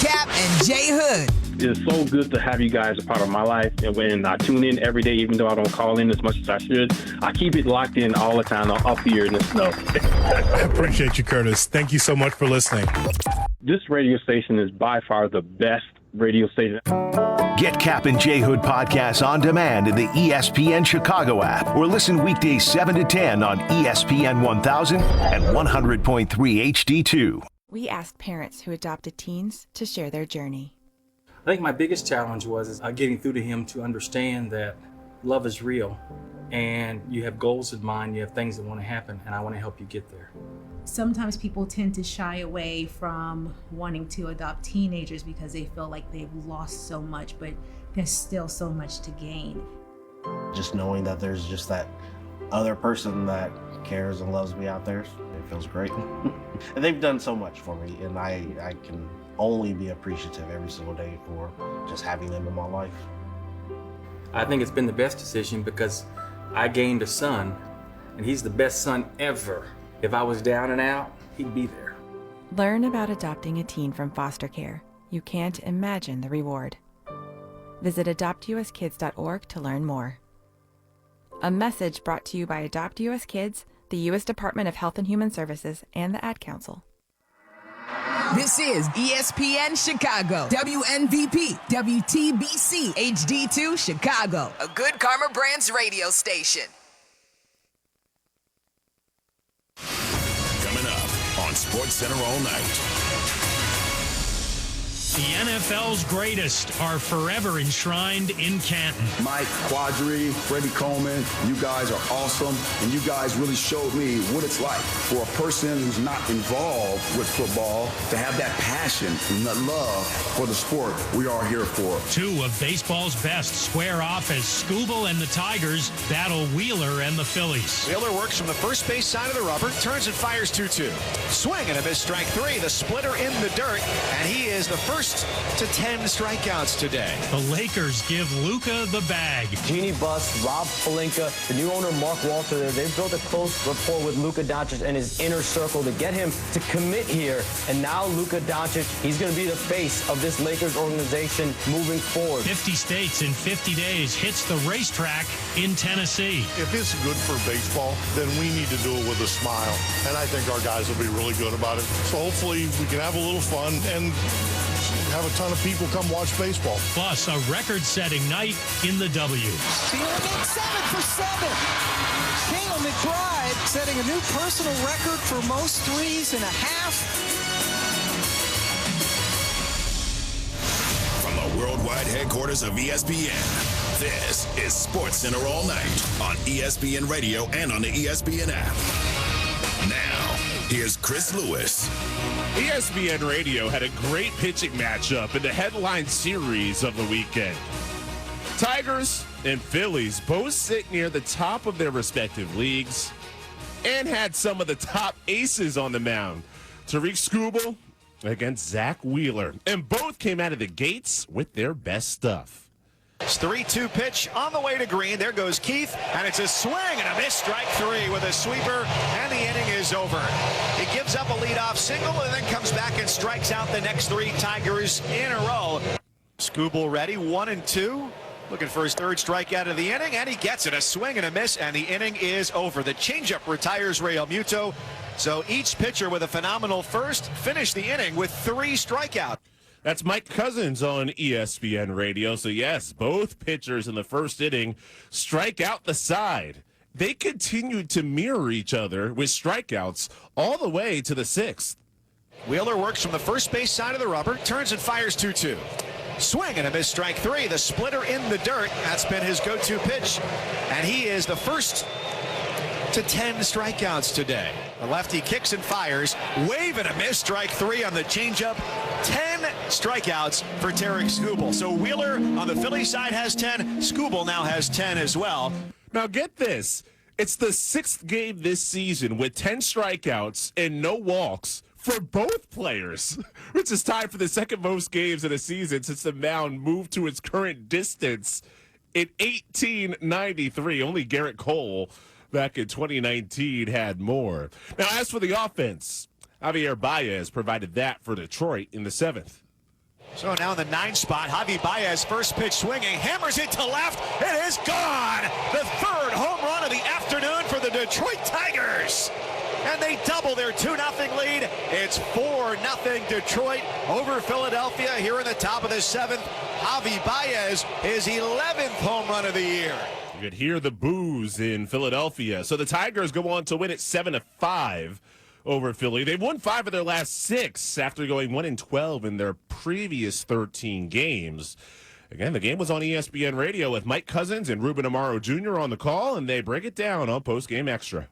Cap and J Hood. It's so good to have you guys a part of my life. And when I tune in every day, even though I don't call in as much as I should, I keep it locked in all the time up here in the snow. I appreciate you, Curtis. Thank you so much for listening. This radio station is by far the best radio station. Get Cap and J Hood podcasts on demand in the ESPN Chicago app or listen weekdays 7 to 10 on ESPN 1000 and 100.3 HD2. We asked parents who adopted teens to share their journey. I think my biggest challenge was getting through to him to understand that love is real and you have goals in mind, you have things that want to happen, and I want to help you get there. Sometimes people tend to shy away from wanting to adopt teenagers because they feel like they've lost so much, but there's still so much to gain. Just knowing that there's just that other person that cares and loves me out there, it feels great. And they've done so much for me, and I can only be appreciative every single day for just having them in my life. I think it's been the best decision because I gained a son, and he's the best son ever. If I was down and out, he'd be there. Learn about adopting a teen from foster care. You can't imagine the reward. Visit adoptuskids.org to learn more. A message brought to you by Adopt US Kids, the U.S. Department of Health and Human Services, and the Ad Council. This is ESPN Chicago, WNVP, WTBC, HD2 Chicago, a Good Karma Brands radio station. Coming up on SportsCenter all night. The NFL's greatest are forever enshrined in Canton. Mike Quadri, Freddie Coleman, you guys are awesome, and you guys really showed me what it's like for a person who's not involved with football to have that passion and that love for the sport we are here for. Two of baseball's best square off as Scooble and the Tigers battle Wheeler and the Phillies. Wheeler works from the first base side of the rubber, turns and fires 2-2. Swing and a miss, strike three, the splitter in the dirt, and he is the first to 10 strikeouts today. The Lakers give Luka the bag. Jeannie Buss, Rob Pelinka, the new owner Mark Walter, they've built a close rapport with Luka Doncic and his inner circle to get him to commit here. And now Luka Doncic, he's going to be the face of this Lakers organization moving forward. 50 states in 50 days hits the racetrack in Tennessee. If it's good for baseball, then we need to do it with a smile. And I think our guys will be really good about it. So hopefully we can have a little fun and have a ton of people come watch baseball. Plus, a record-setting night in the W. Feeling it 7 for 7. King on the drive, setting a new personal record for most threes in a half. From the worldwide headquarters of ESPN, this is SportsCenter all night on ESPN Radio and on the ESPN app. Now, here's Chris Lewis. ESPN Radio had a great pitching matchup in the headline series of the weekend. Tigers and Phillies both sit near the top of their respective leagues and had some of the top aces on the mound. Tariq Skubal against Zach Wheeler. And both came out of the gates with their best stuff. 3-2 pitch on the way to Green. There goes Keith, and it's a swing and a miss, strike three with a sweeper, and the inning is over. He gives up a leadoff single and then comes back and strikes out the next three Tigers in a row. Skubal ready, 1-2. Looking for his third strikeout of the inning, and he gets it. A swing and a miss, and the inning is over. The changeup retires Real Muto. So each pitcher with a phenomenal first finished the inning with 3 strikeouts. That's Mike Cousins on ESPN Radio. So, yes, both pitchers in the first inning strike out the side. They continued to mirror each other with strikeouts all the way to the 6th. Wheeler works from the first base side of the rubber, turns and fires 2-2. Swing and a miss, strike three, the splitter in the dirt. That's been his go-to pitch, and he is the first to 10 strikeouts today. The lefty kicks and fires, wave and a miss, strike three on the changeup. 10 strikeouts for Tariq Skubal. So Wheeler on the Philly side has 10. Skubal now has 10 as well. Now get this. It's the 6th game this season with 10 strikeouts and no walks for both players, which is tied for the second most games in a season since the mound moved to its current distance in 1893. Only Garrett Cole back in 2019 had more. Now, as for the offense, Javier Baez provided that for Detroit in the 7th. So now in the 9 spot, Javi Baez, first pitch swinging, hammers it to left. It is gone. The 3rd home run of the afternoon for the Detroit Tigers. And they double their 2-0 lead. It's 4-0 Detroit over Philadelphia here in the top of the 7th. Javi Baez, his 11th home run of the year. You could hear the boos in Philadelphia. So the Tigers go on to win it 7-5 over Philly. They've won 5 of their last 6 after going 1-12 in their previous 13 games. Again, the game was on ESPN Radio with Mike Cousins and Ruben Amaro Jr. on the call, and they break it down on Post Game Extra.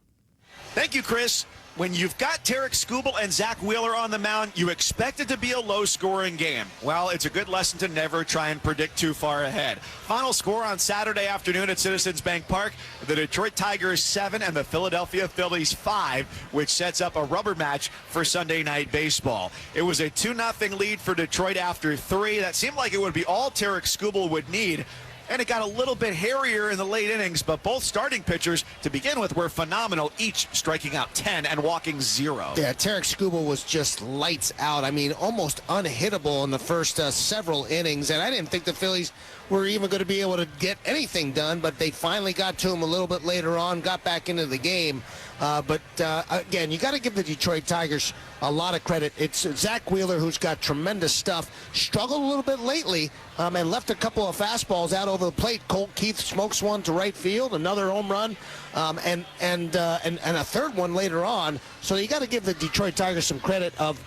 Thank you, Chris. When you've got Tarek Skubal and Zach Wheeler on the mound, you expect it to be a low-scoring game. Well, it's a good lesson to never try and predict too far ahead. Final score on Saturday afternoon at Citizens Bank Park, the Detroit Tigers 7 and the Philadelphia Phillies 5, which sets up a rubber match for Sunday Night Baseball. It was a 2-0 lead for Detroit after 3. That seemed like it would be all Tarek Skubal would need. And it got a little bit hairier in the late innings, but both starting pitchers, to begin with, were phenomenal, each striking out 10 and walking 0. Yeah, Tarek Skubal was just lights out. I mean, almost unhittable in the first several innings, and I didn't think the Phillies were even going to be able to get anything done, but they finally got to him a little bit later on, got back into the game. But again, you got to give the Detroit Tigers a lot of credit. It's Zach Wheeler, who's got tremendous stuff, struggled a little bit lately and left a couple of fastballs out over the plate. Colt Keith smokes one to right field, another home run, and a third one later on. So you got to give the Detroit Tigers some credit of,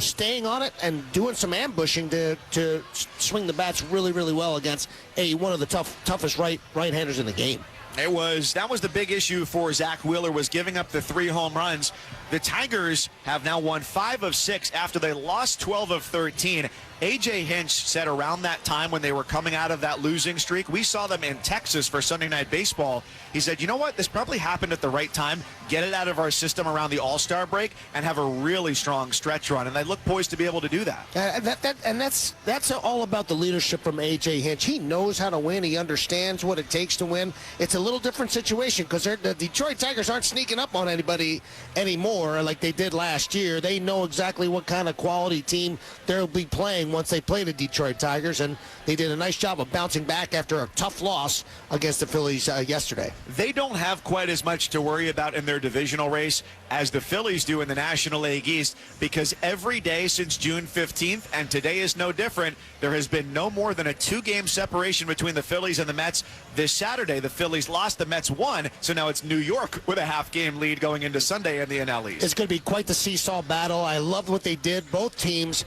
staying on it and doing some ambushing to swing the bats really, really well against one of the toughest right-handers in the game. That was the big issue for Zach Wheeler, was giving up the 3 home runs. The Tigers have now won 5 of 6 after they lost 12 of 13. A.J. Hinch said around that time when they were coming out of that losing streak, we saw them in Texas for Sunday Night Baseball. He said, you know what, this probably happened at the right time. Get it out of our system around the All-Star break and have a really strong stretch run. And they look poised to be able to do that. That's all about the leadership from A.J. Hinch. He knows how to win. He understands what it takes to win. It's a little different situation because the Detroit Tigers aren't sneaking up on anybody anymore like they did last year. They know exactly what kind of quality team they'll be playing once they play the Detroit Tigers, and they did a nice job of bouncing back after a tough loss against the Phillies yesterday. They don't have quite as much to worry about in their divisional race as the Phillies do in the National League East, because every day since June 15th, and today is no different, there has been no more than a 2-game separation between the Phillies and the Mets. This Saturday, the Phillies lost, the Mets won, so now it's New York with a half-game lead going into Sunday in the NL East. It's going to be quite the seesaw battle. I loved what they did, both teams,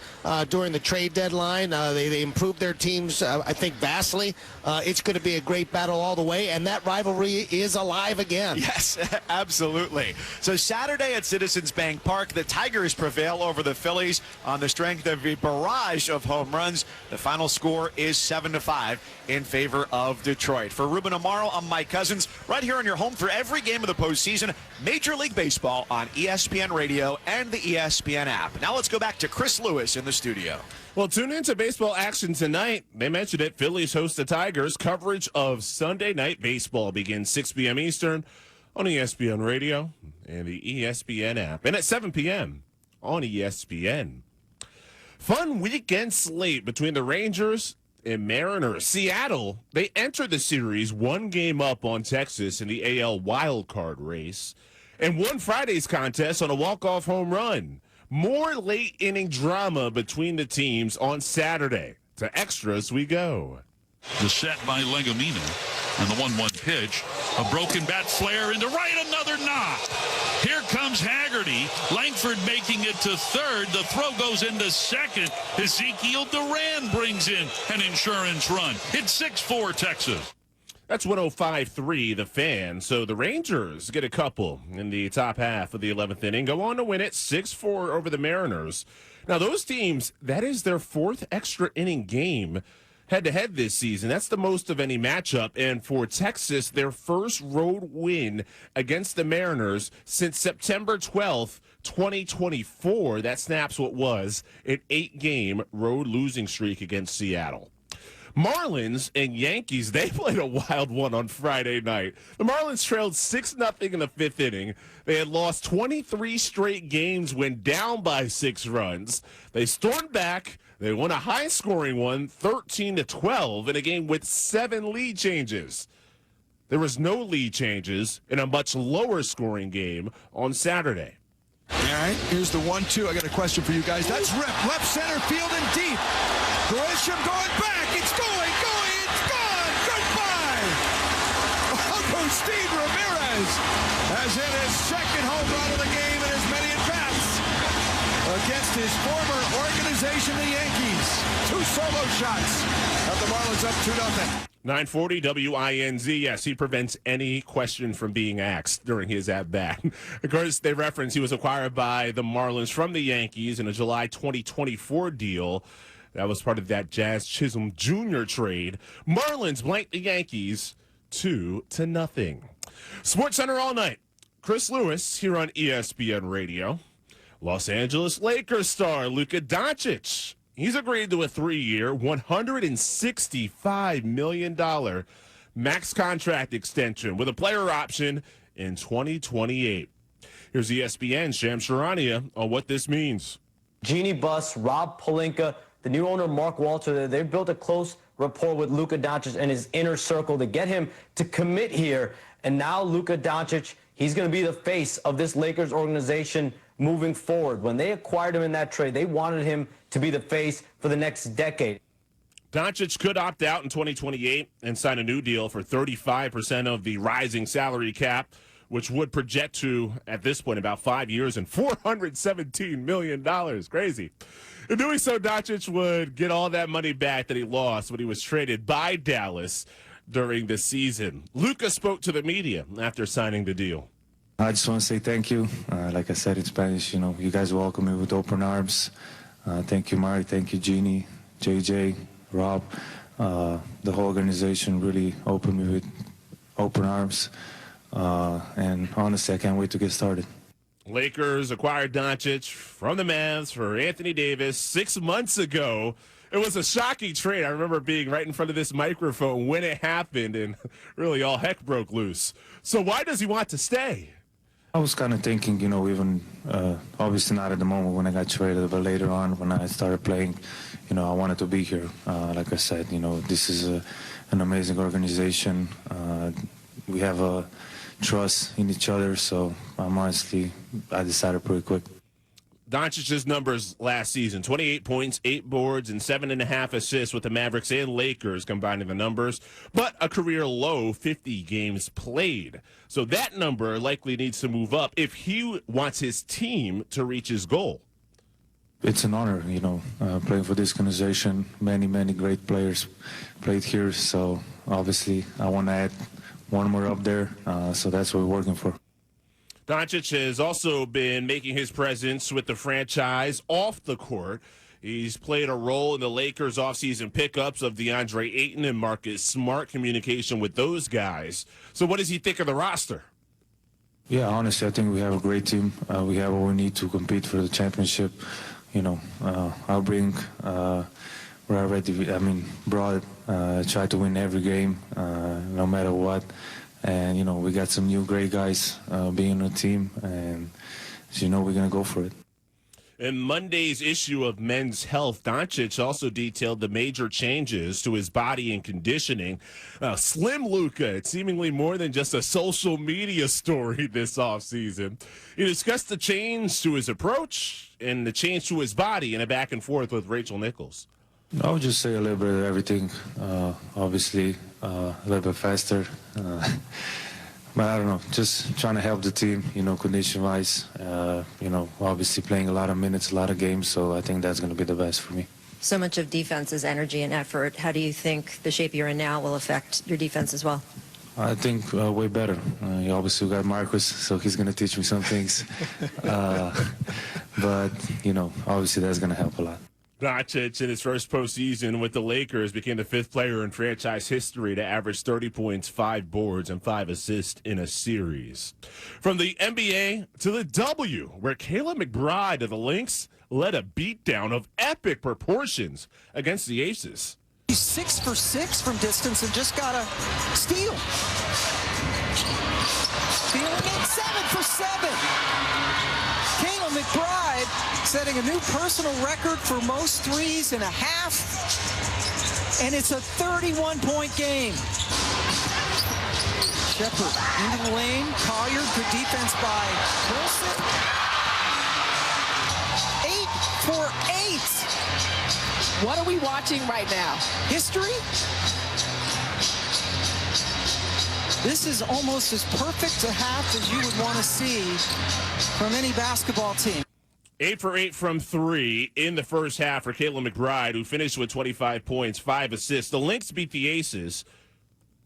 during the trade deadline. They improved their teams, I think, vastly. It's going to be a great battle all the way, and that rivalry is alive again. Yes, absolutely. So Saturday at Citizens Bank Park, the Tigers prevail over the Phillies on the strength of a barrage of home runs. The final score is 7-5 in favor of Detroit. For Ruben Amaro, I'm Mike Cousins, right here on your home for every game of the postseason, Major League Baseball on ESPN Radio and the ESPN app. Now let's go back to Chris Lewis in the studio. Well, tune into baseball action tonight. They mentioned it. Phillies host the Tigers. Coverage of Sunday Night Baseball begins 6 p.m. Eastern on ESPN Radio and the ESPN app, and at 7 p.m. on ESPN. Fun weekend slate between the Rangers and Mariners. Seattle, they entered the series 1 game up on Texas in the AL wildcard race and won Friday's contest on a walk-off home run. More late-inning drama between the teams on Saturday. To extras we go. The set by Legumina, and the 1-1 pitch. A broken bat flare into right, another knock. Here comes Haggerty. Langford making it to third. The throw goes into second. Ezekiel Duran brings in an insurance run. It's 6-4 Texas. That's 105.3 The Fan. So the Rangers get a couple in the top half of the 11th inning. Go on to win it 6-4 over the Mariners. Now those teams, that is their 4th extra inning game head-to-head this season. That's the most of any matchup. And for Texas, their first road win against the Mariners since September 12th, 2024. That snaps what was an 8-game road losing streak against Seattle. Marlins and Yankees, they played a wild one on Friday night. The Marlins trailed 6-0 in the 5th inning. They had lost 23 straight games when down by 6 runs. They stormed back. They won a high-scoring one, 13-12, in a game with 7 lead changes. There was no lead changes in a much lower-scoring game on Saturday. All right, here's the 1-2. I got a question for you guys. That's ripped. Left center field and deep. Grisham going back. It's going. It's gone. Goodbye. Uncle Steve Ramirez has hit his second home run of the game in as many at-bats against his former organization, the Yankees. 2 solo shots. Have the Marlins up 2-0. 940 WINZ. Yes, he prevents any question from being asked during his at-bat. Of course, they reference he was acquired by the Marlins from the Yankees in a July 2024 deal. That was part of that Jazz Chisholm Jr. trade. Marlins blanked the Yankees 2-0. SportsCenter all night. Chris Lewis here on ESPN Radio. Los Angeles Lakers star Luka Doncic. He's agreed to a 3-year, $165 million max contract extension with a player option in 2028. Here's ESPN's Shams Charania on what this means. Jeannie Buss, Rob Pelinka, the new owner, Mark Walter, they've built a close rapport with Luka Doncic and his inner circle to get him to commit here. And now Luka Doncic, he's going to be the face of this Lakers organization moving forward. When they acquired him in that trade, they wanted him to be the face for the next decade. Doncic could opt out in 2028 and sign a new deal for 35% of the rising salary cap, which would project to, at this point, about 5 years and $417 million. Crazy. In doing so, Doncic would get all that money back that he lost when he was traded by Dallas during the season. Luka spoke to the media after signing the deal. I just want to say thank you. Like I said in Spanish, you guys welcome me with open arms. Thank you, Mark. Thank you, Jeannie, JJ, Rob. The whole organization really opened me with open arms. And honestly, I can't wait to get started. Lakers acquired Doncic from the Mavs for Anthony Davis 6 months ago. It was a shocking trade. I remember being right in front of this microphone when it happened, and really all heck broke loose. So why does he want to stay? I was kind of thinking, even obviously not at the moment when I got traded, but later on when I started playing, I wanted to be here. Like I said, this is an amazing organization. We have a trust in each other, so I decided pretty quick. Doncic's numbers last season, 28 points, 8 boards, and 7.5 assists with the Mavericks and Lakers combining the numbers, but a career low 50 games played. So that number likely needs to move up if he wants his team to reach his goal. It's an honor, playing for this organization. Many, many great players played here, so obviously I want to add one more up there, so that's what we're working for. Doncic has also been making his presence with the franchise off the court. He's played a role in the Lakers' offseason pickups of DeAndre Ayton and Marcus Smart, communication with those guys. So what does he think of the roster? Yeah, honestly, I think we have a great team. We have what we need to compete for the championship. I'll bring brought try to win every game, no matter what. And, we got some new great guys being on the team, and we're going to go for it. In Monday's issue of Men's Health, Doncic also detailed the major changes to his body and conditioning. Slim Luka, it's seemingly more than just a social media story this offseason. He discussed the change to his approach and the change to his body in a back and forth with Rachel Nichols. I would just say a little bit of everything. Obviously, a little bit faster. But I don't know, just trying to help the team, condition-wise. Obviously playing a lot of minutes, a lot of games, so I think that's going to be the best for me. So much of defense is energy and effort. How do you think the shape you're in now will affect your defense as well? I think way better. Obviously, we got Marcus, so he's going to teach me some things. But, obviously that's going to help a lot. Doncic, in his first postseason with the Lakers, became the 5th player in franchise history to average 30 points, 5 boards, and 5 assists in a series. From the NBA to the W, where Caleb McBride of the Lynx led a beatdown of epic proportions against the Aces. He's 6 for 6 from distance and just got a steal. Feeling it, 7 for 7. Caleb McBride setting a new personal record for most threes in a half. And it's a 31-point game. Shepard into the lane. Collier, good defense by Wilson. 8 for 8. What are we watching right now? History? This is almost as perfect a half as you would want to see from any basketball team. 8 for 8 from 3 in the first half for Kayla McBride, who finished with 25 points, 5 assists. The Lynx beat the Aces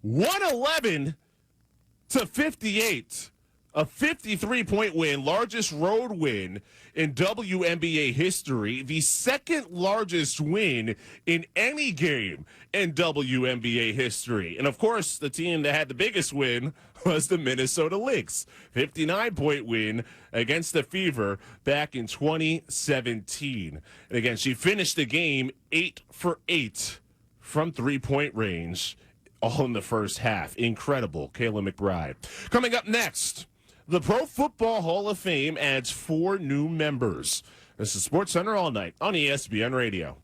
111-58. A 53-point win, largest road win in WNBA history, the second largest win in any game in WNBA history. And, of course, the team that had the biggest win was the Minnesota Lynx. 59-point win against the Fever back in 2017. And, again, she finished the game 8 for 8 from three-point range, all in the first half. Incredible, Kayla McBride. Coming up next, the Pro Football Hall of Fame adds 4 new members. This is SportsCenter All Night on ESPN Radio.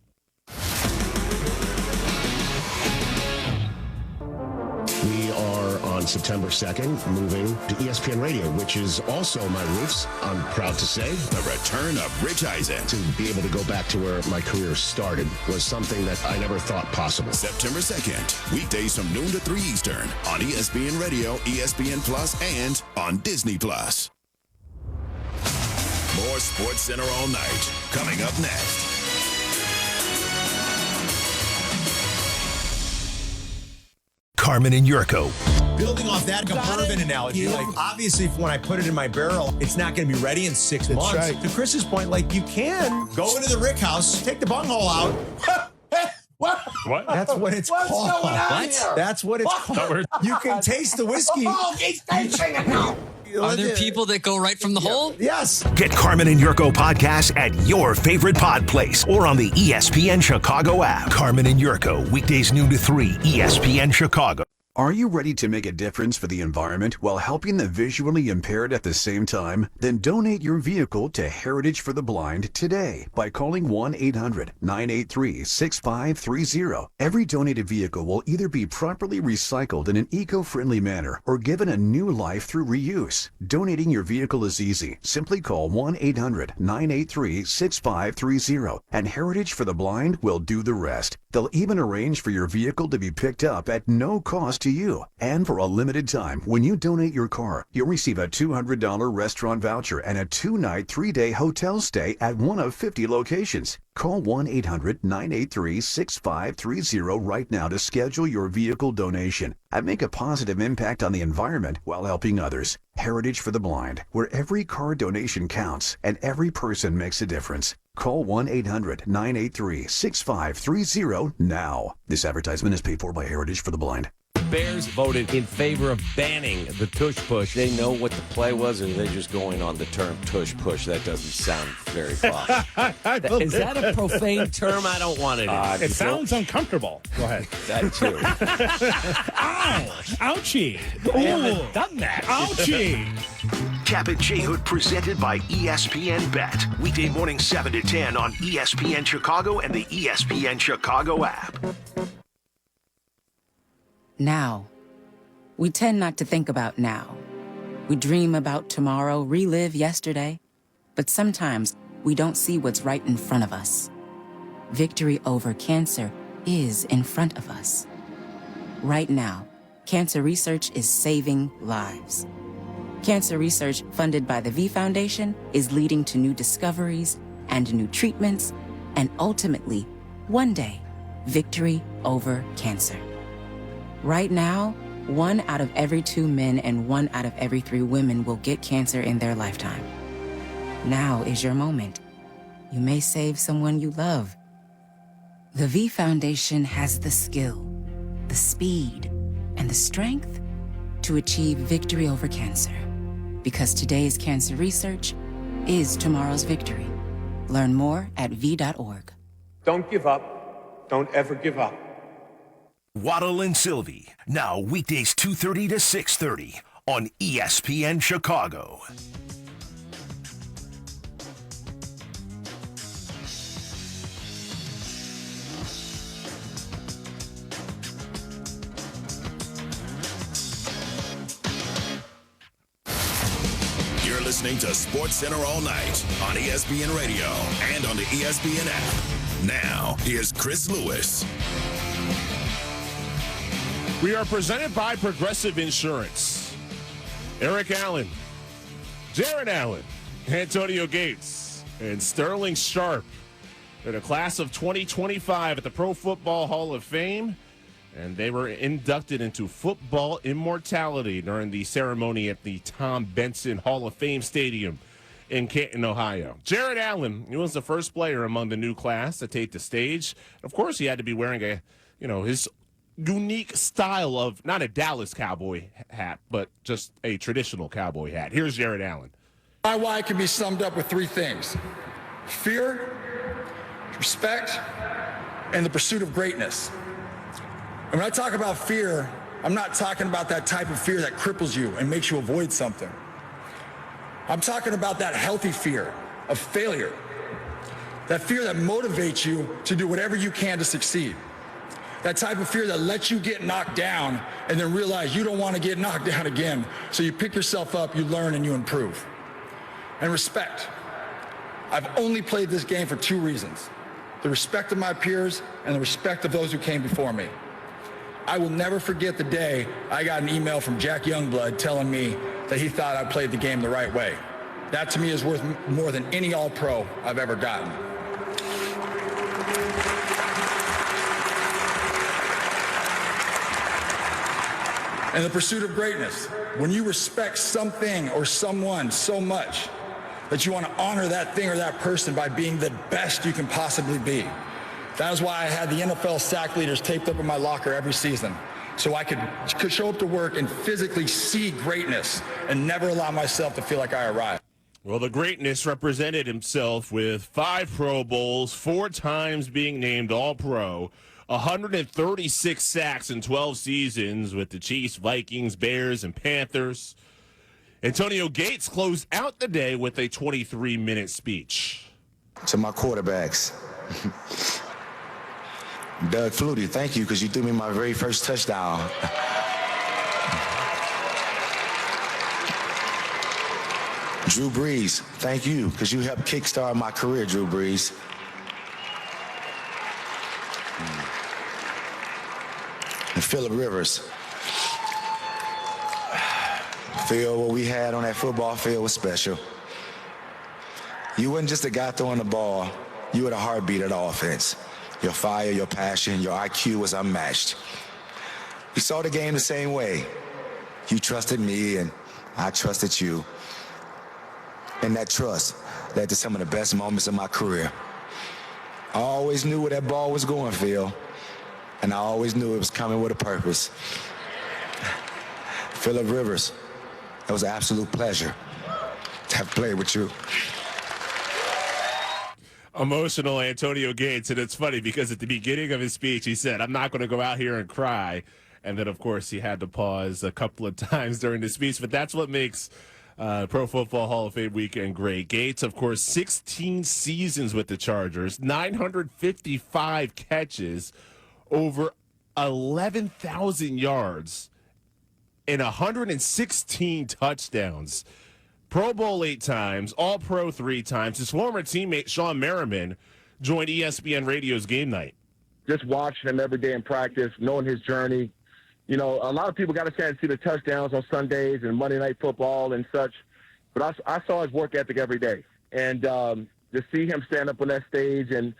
We are on September 2nd moving to ESPN Radio, which is also my roots, I'm proud to say. The return of Rich Eisen. To be able to go back to where my career started was something that I never thought possible. September 2nd, weekdays from noon to 3 Eastern on ESPN Radio, ESPN Plus, and on Disney Plus. More SportsCenter All Night coming up next. Carmen and Yurko. Building off that bourbon analogy, like obviously when I put it in my barrel, it's not going to be ready in 6 months. Right. To Chris's point, like you can go into the Rick House, take the bunghole out. What? That's what it's called. What? That's what it's called. You can taste the whiskey. Oh, he's tasting it now. Are there people that go right from the hole? Yes. Get Carmen and Yurko podcasts at your favorite pod place or on the ESPN Chicago app. Carmen and Yurko, weekdays noon to 3, ESPN Chicago. Are you ready to make a difference for the environment while helping the visually impaired at the same time? Then donate your vehicle to Heritage for the Blind today by calling 1-800-983-6530. Every donated vehicle will either be properly recycled in an eco-friendly manner or given a new life through reuse. Donating your vehicle is easy. Simply call 1-800-983-6530 and Heritage for the Blind will do the rest. They'll even arrange for your vehicle to be picked up at no cost to you. And for a limited time, when you donate your car, you'll receive a $200 restaurant voucher and a 2-night, 3-day hotel stay at one of 50 locations. Call 1-800-983-6530 right now to schedule your vehicle donation and make a positive impact on the environment while helping others. Heritage for the Blind, where every car donation counts and every person makes a difference. Call 1-800-983-6530 now. This advertisement is paid for by Heritage for the Blind. Bears voted in favor of banning the tush push. They know what the play was, or they're just going on the term tush push. That doesn't sound very fun. Is that a profane term? I don't want it. It sounds uncomfortable. Go ahead. That too. Ow! Ouchie! I haven't done that. Ouchie! Cap and J Hood presented by ESPN Bet. Weekday morning 7 to 10 on ESPN Chicago and the ESPN Chicago app. Now. We tend not to think about now. We dream about tomorrow, relive yesterday. But sometimes we don't see what's right in front of us. Victory over cancer is in front of us. Right now, cancer research is saving lives. Cancer research funded by the V Foundation is leading to new discoveries and new treatments, and ultimately, one day, victory over cancer. Right now, 1 out of every 2 men and 1 out of every 3 women will get cancer in their lifetime. Now is your moment. You may save someone you love. The V Foundation has the skill, the speed, and the strength to achieve victory over cancer. Because today's cancer research is tomorrow's victory. Learn more at V.org. Don't give up. Don't ever give up. Waddle and Sylvie, now weekdays 2:30 to 6:30 on ESPN Chicago. listening to Sports Center all night on ESPN Radio and on the ESPN app. Now, here's Chris Lewis. We are presented by Progressive Insurance. Eric Allen, Jared Allen, Antonio Gates, and Sterling Sharp in a class of 2025 at the Pro Football Hall of Fame, and they were inducted into football immortality during the ceremony at the Tom Benson Hall of Fame Stadium in Canton, Ohio. Jared Allen, he was the first player among the new class to take the stage. Of course, he had to be wearing his unique style of not a Dallas Cowboy hat, but just a traditional cowboy hat. Here's Jared Allen. My why can be summed up with three things: fear, respect, and the pursuit of greatness. And when I talk about fear, I'm not talking about that type of fear that cripples you and makes you avoid something. I'm talking about that healthy fear of failure, that fear that motivates you to do whatever you can to succeed, that type of fear that lets you get knocked down and then realize you don't want to get knocked down again, so you pick yourself up, you learn, and you improve. And respect. I've only played this game for two reasons: the respect of my peers and the respect of those who came before me. I will never forget the day I got an email from Jack Youngblood telling me that he thought I played the game the right way. That to me is worth more than any All-Pro I've ever gotten. And the pursuit of greatness. When you respect something or someone so much that you want to honor that thing or that person by being the best you can possibly be. That is why I had the NFL sack leaders taped up in my locker every season, so I could show up to work and physically see greatness and never allow myself to feel like I arrived. Well, the greatness represented himself with 5 Pro Bowls, 4 times being named All-Pro, 136 sacks in 12 seasons with the Chiefs, Vikings, Bears, and Panthers. Antonio Gates closed out the day with a 23-minute speech. To my quarterbacks. Doug Flutie, thank you, because you threw me my very first touchdown. Drew Brees, thank you, because you helped kickstart my career, Drew Brees. And Phillip Rivers. Phil, what we had on that football field was special. You wasn't just a guy throwing the ball. You were the heartbeat of the offense. Your fire, your passion, your IQ was unmatched. We saw the game the same way. You trusted me, and I trusted you. And that trust led to some of the best moments of my career. I always knew where that ball was going, Phil, and I always knew it was coming with a purpose. Phillip Rivers, it was an absolute pleasure to have played with you. Emotional Antonio Gates, and it's funny because at the beginning of his speech he said, "I'm not going to go out here and cry," and then of course he had to pause a couple of times during the speech, but that's what makes Pro Football Hall of Fame weekend great. Gates, of course, 16 seasons with the Chargers, 955 catches, over 11,000 yards, and 116 touchdowns. Pro Bowl 8 times, All-Pro 3 times. His former teammate, Sean Merriman, joined ESPN Radio's Game Night. Just watching him every day in practice, knowing his journey. You know, a lot of people got a chance to see the touchdowns on Sundays and Monday Night Football and such, but I saw his work ethic every day. And to see him stand up on that stage, and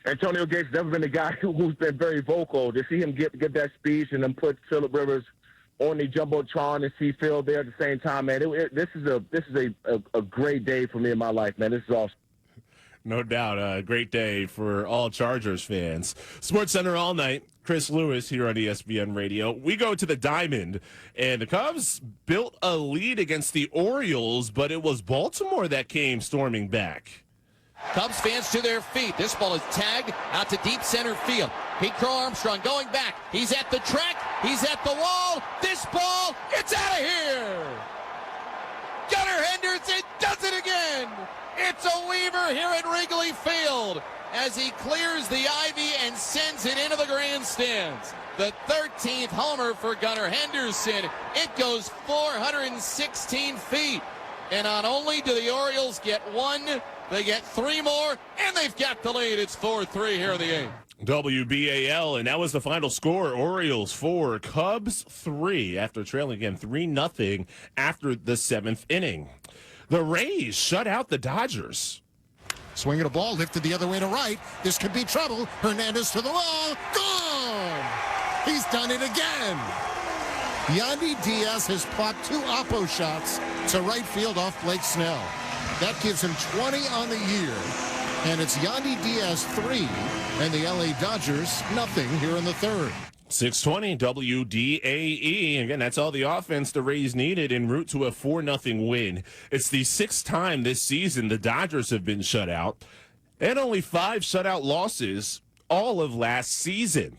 Antonio Gates has never been a guy who's been very vocal. To see him give that speech and then put Phillip Rivers on the Jumbotron and see Phil there at the same time, man. This is a great day for me in my life, man. This is awesome. No doubt. A great day for all Chargers fans. Sports Center all night. Chris Lewis here on ESPN Radio. We go to the Diamond, and the Cubs built a lead against the Orioles, but it was Baltimore that came storming back. Cubs fans to their feet. This ball is tagged out to deep center field. Pete Crow Armstrong going back. He's at the track. He's at the wall. This ball, it's out of here. Gunnar Henderson does it again. It's a Weaver here at Wrigley Field as he clears the ivy and sends it into the grandstands. The 13th homer for Gunnar Henderson. It goes 416 feet. And not only do the Orioles get one, they get three more, and they've got the lead. It's 4-3 here in the 8th. WBAL, and that was the final score. Orioles 4, Cubs 3, after trailing again 3-0 after the 7th inning. The Rays shut out the Dodgers. Swinging a ball, lifted the other way to right. This could be trouble. Hernandez to the wall. Gone! He's done it again. Yandy Diaz has popped 2 oppo shots to right field off Blake Snell. That gives him 20 on the year. And it's Yandy Diaz 3 and the LA Dodgers nothing here in the 3rd. 620 WDAE. Again, that's all the offense the Rays needed en route to a 4-0 win. It's the 6th time this season the Dodgers have been shut out, and only 5 shutout losses all of last season.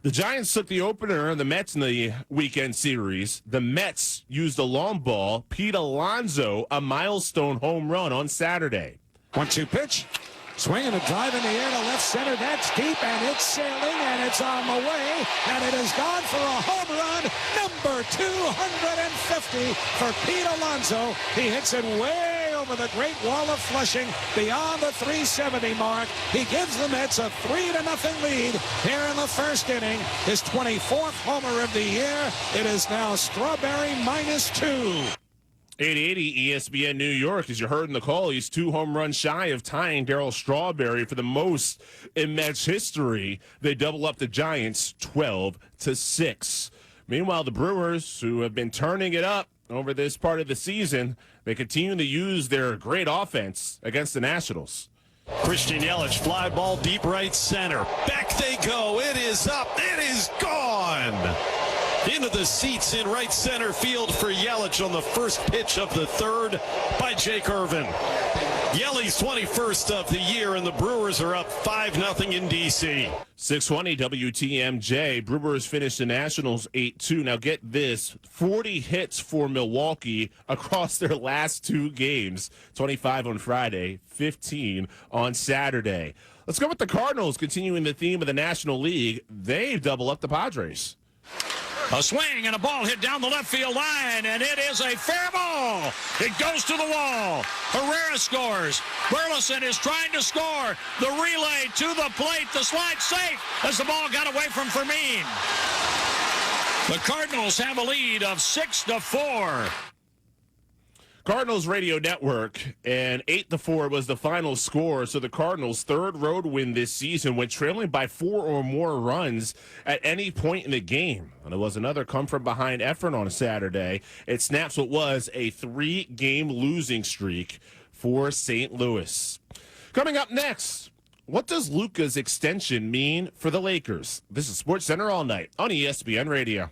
The Giants took the opener of the Mets in the weekend series. The Mets used a long ball, Pete Alonso, a milestone home run on Saturday. 1-2 pitch. Swinging a drive in the air to left center. That's deep, and it's sailing, and it's on the way, and it has gone for a home run, number 250 for Pete Alonso. He hits it way over the Great Wall of Flushing, beyond the 370 mark. He gives the Mets a 3-0 lead here in the 1st inning. His 24th homer of the year. It is now Strawberry -2. 880 ESPN New York, as you heard in the call, he's 2 home runs shy of tying Darryl Strawberry for the most in Mets history. They double up the Giants 12-6. Meanwhile, the Brewers, who have been turning it up over this part of the season, they continue to use their great offense against the Nationals. Christian Yelich, fly ball deep right center. Back they go. It is up. It is gone. Into the seats in right center field for Yelich on the first pitch of the 3rd by Jake Irvin. Yelich's 21st of the year, and the Brewers are up 5-0 in D.C. 620 WTMJ. Brewers finished the Nationals 8-2. Now get this, 40 hits for Milwaukee across their last 2 games. 25 on Friday, 15 on Saturday. Let's go with the Cardinals, continuing the theme of the National League. They double up the Padres. A swing and a ball hit down the left field line, and it is a fair ball. It goes to the wall. Herrera scores. Burleson is trying to score. The relay to the plate. The slide safe as the ball got away from Fermin. The Cardinals have a lead of 6-4. Cardinals Radio Network, and 8-4 was the final score. So the Cardinals' 3rd road win this season, went trailing by 4 or more runs at any point in the game. And it was another come-from-behind effort on Saturday. It snaps what was a 3-game losing streak for St. Louis. Coming up next, what does Luka's extension mean for the Lakers? This is SportsCenter All Night on ESPN Radio.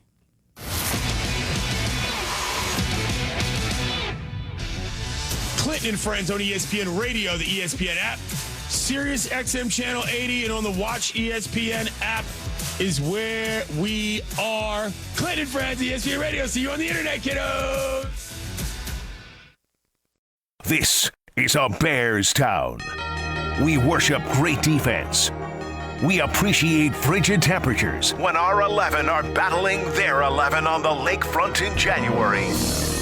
Clinton and Friends on ESPN Radio, the ESPN app, Sirius XM Channel 80, and on the Watch ESPN app is where we are. Clinton and Friends, ESPN Radio. See you on the internet, kiddos. This is a Bears town. We worship great defense. We appreciate frigid temperatures when our 11 are battling their 11 on the lakefront in January.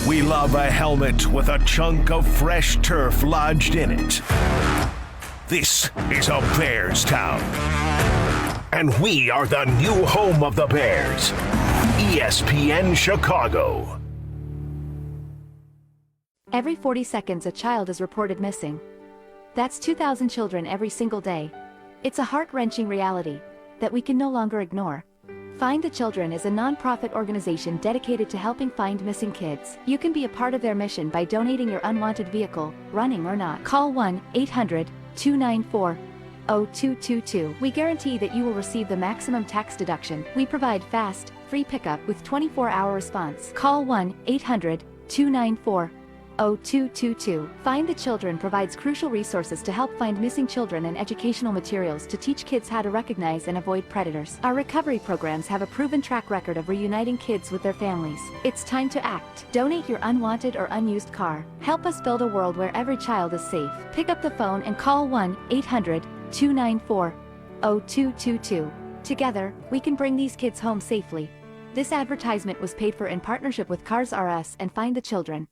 We love a helmet with a chunk of fresh turf lodged in it. This is a Bears town. And we are the new home of the Bears. ESPN Chicago. Every 40 seconds a child is reported missing. That's 2,000 children every single day. It's a heart-wrenching reality that we can no longer ignore. Find the Children is a non-profit organization dedicated to helping find missing kids. You can be a part of their mission by donating your unwanted vehicle, running or not. Call 1-800-294-0222. We guarantee that you will receive the maximum tax deduction. We provide fast, free pickup with 24-hour response. Call 1-800-294-0222. Find the Children provides crucial resources to help find missing children and educational materials to teach kids how to recognize and avoid predators. Our recovery programs have a proven track record of reuniting kids with their families. It's time to act. Donate your unwanted or unused car. Help us build a world where every child is safe. Pick up the phone and call 1-800-294-0222. Together, we can bring these kids home safely. This advertisement was paid for in partnership with Cars R Us and Find the Children.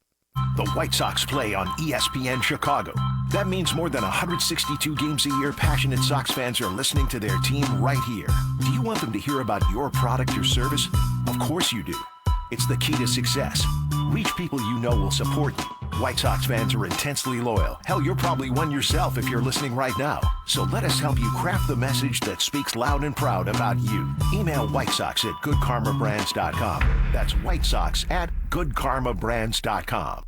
The White Sox play on ESPN Chicago. That means more than 162 games a year, passionate Sox fans are listening to their team right here. Do you want them to hear about your product or service? Of course you do. It's the key to success. Reach people you know will support you. White Sox fans are intensely loyal. Hell, you're probably one yourself if you're listening right now. So let us help you craft the message that speaks loud and proud about you. Email White Sox at goodkarmabrands.com. That's White Sox at goodkarmabrands.com.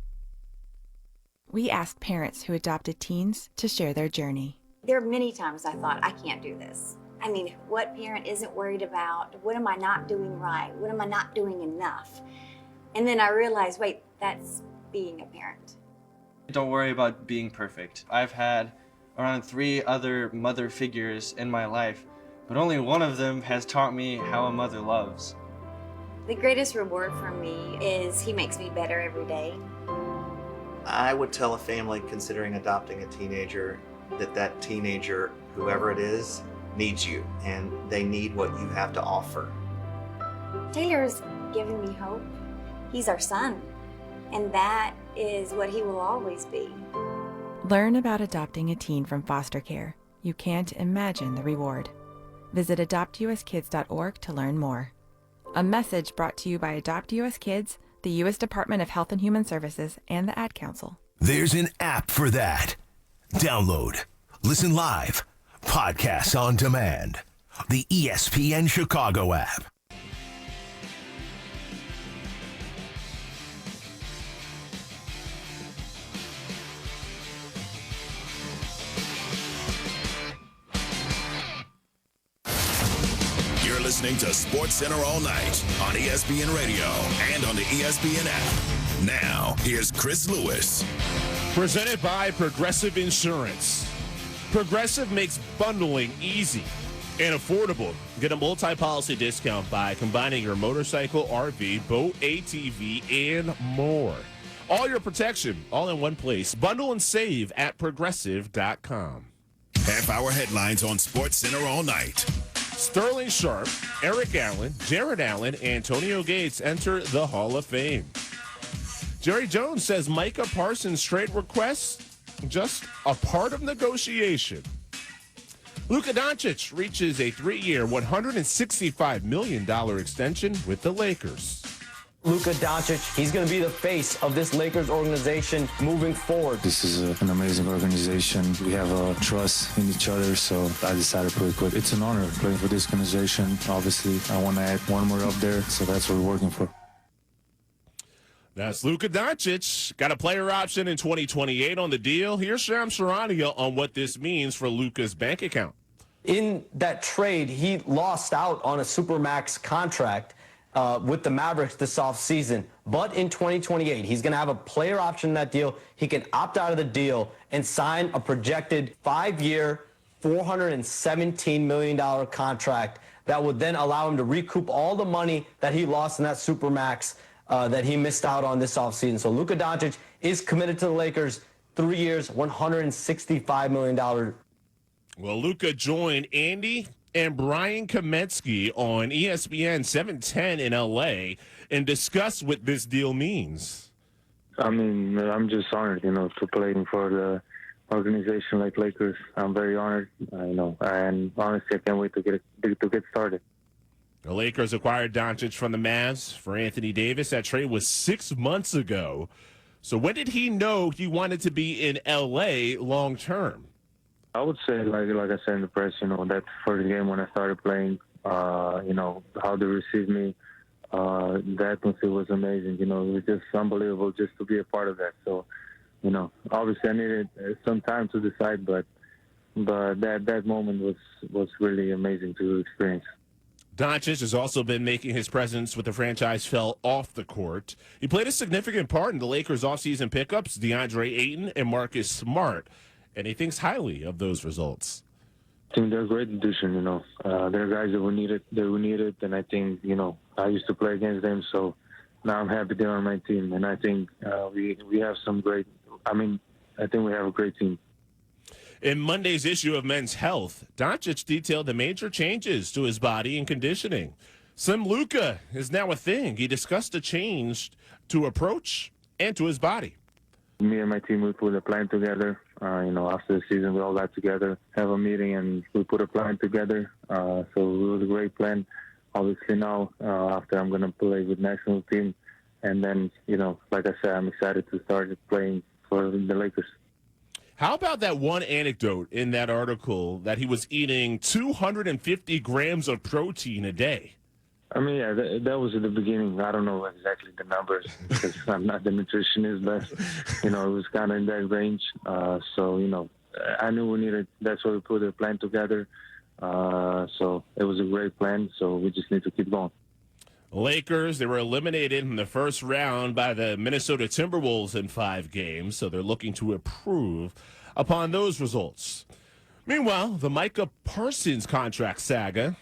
We asked parents who adopted teens to share their journey. There are many times I thought, I can't do this. I mean, what parent isn't worried about? What am I not doing right? What am I not doing enough? And then I realized, wait, that's being a parent. Don't worry about being perfect. I've had around 3 other mother figures in my life, but only one of them has taught me how a mother loves. The greatest reward for me is he makes me better every day. I would tell a family considering adopting a teenager that teenager, whoever it is, needs you, and they need what you have to offer. Taylor's given me hope. He's our son, and that is what he will always be. Learn about adopting a teen from foster care. You can't imagine the reward. Visit adoptuskids.org to learn more. A message brought to you by Adopt US Kids, the U.S. Department of Health and Human Services, and the Ad Council. There's an app for that. Download, listen live, podcasts on demand. The ESPN Chicago app. You're listening to Sports Center all night on ESPN Radio and on the ESPN app. Now, here's Chris Lewis. Presented by Progressive Insurance. Progressive makes bundling easy and affordable. Get a multi-policy discount by combining your motorcycle, RV, boat, ATV, and more. All your protection, all in one place. Bundle and save at Progressive.com. Half-hour headlines on Sports Center all night. Sterling Sharp, Eric Allen, Jared Allen, Antonio Gates enter the Hall of Fame. Jerry Jones says Micah Parsons' trade request just a part of negotiation. Luka Doncic reaches a 3-year, $165 million extension with the Lakers. Luka Doncic, he's going to be the face of this Lakers organization moving forward. This is an amazing organization. We have trust in each other, so I decided pretty quick. It's an honor playing for this organization. Obviously, I want to add one more up there, so that's what we're working for. That's Luka Doncic. Got a player option in 2028 on the deal. Here's Shams Charania on what this means for Luka's bank account. In that trade, he lost out on a Supermax contract with the Mavericks this offseason. But in 2028, he's going to have a player option in that deal. He can opt out of the deal and sign a projected 5-year, $417 million contract that would then allow him to recoup all the money that he lost in that Supermax that he missed out on this offseason. So Luka Doncic is committed to the Lakers, 3 years, $165 million. Well, Luka joined Andy and Brian Kamensky on ESPN 710 in L.A. and discuss what this deal means. I mean, I'm just honored, to play for the organization like Lakers. I'm very honored, and honestly, I can't wait to get started. The Lakers acquired Doncic from the Mavs for Anthony Davis. That trade was 6 months ago. So when did he know he wanted to be in L.A. long term? I would say, like I said in the press, that first game when I started playing, how they received me, the atmosphere was amazing. It was just unbelievable just to be a part of that. So, obviously I needed some time to decide, but that moment was really amazing to experience. Doncic has also been making his presence with the franchise felt off the court. He played a significant part in the Lakers' offseason pickups, DeAndre Ayton and Marcus Smart, and he thinks highly of those results. I think they're a great addition, They're guys that we needed, and I think, I used to play against them, so now I'm happy they're on my team, and I think we have I think we have a great team. In Monday's issue of Men's Health, Doncic detailed the major changes to his body and conditioning. Slim Luka is now a thing. He discussed a change to approach and to his body. Me and my team, we put a plan together. After the season, we all got together, have a meeting, and we put a plan together. So it was a great plan. Obviously now, after I'm going to play with national team, and then, like I said, I'm excited to start playing for the Lakers. How about that one anecdote in that article that he was eating 250 grams of protein a day? I mean, yeah, that was at the beginning. I don't know exactly the numbers because I'm not the nutritionist, but, it was kind of in that range. So, I knew we needed, that's why we put a plan together. So it was a great plan, so we just need to keep going. Lakers, they were eliminated in the first round by the Minnesota Timberwolves in 5 games, so they're looking to improve upon those results. Meanwhile, the Micah Parsons contract saga